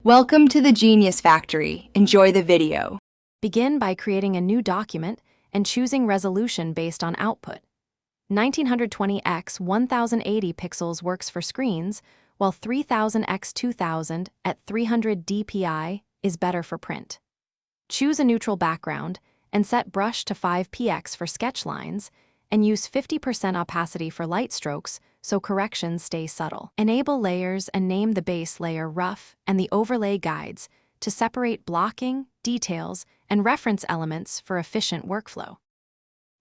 Welcome to the Genius Factory. Enjoy the video. Begin by creating a new document and choosing resolution based on output. 1920 x 1080 pixels works for screens, while 3000 x 2000 at 300 dpi is better for print. Choose a neutral background and set brush to 5px for sketch lines, and use 50% opacity for light strokes so corrections stay subtle. Enable layers and name the base layer rough and the overlay guides to separate blocking, details, and reference elements for efficient workflow.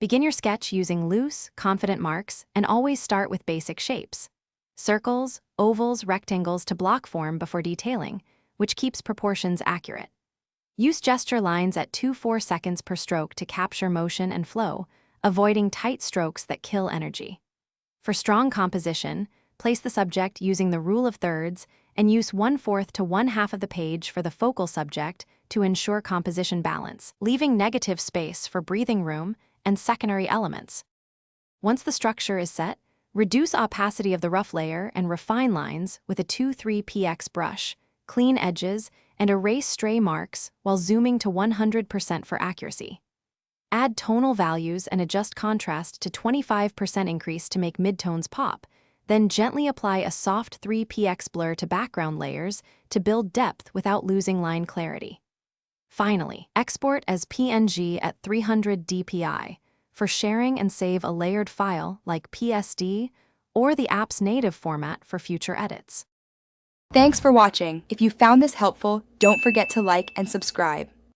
Begin your sketch using loose, confident marks and always start with basic shapes. Circles, ovals, rectangles to block form before detailing, which keeps proportions accurate. Use gesture lines at 2-4 seconds per stroke to capture motion and flow, avoiding tight strokes that kill energy. For strong composition, place the subject using the rule of thirds and use 1/4 to 1/2 of the page for the focal subject to ensure composition balance, leaving negative space for breathing room and secondary elements. Once the structure is set, reduce opacity of the rough layer and refine lines with a 2-3px brush, clean edges, and erase stray marks while zooming to 100% for accuracy. Add tonal values and adjust contrast to 25% increase to make midtones pop, then gently apply a soft 3px blur to background layers to build depth without losing line clarity. Finally, export as PNG at 300 dpi for sharing and save a layered file like PSD or the app's native format for future edits. Thanks for watching. If you found this helpful, don't forget to like and subscribe.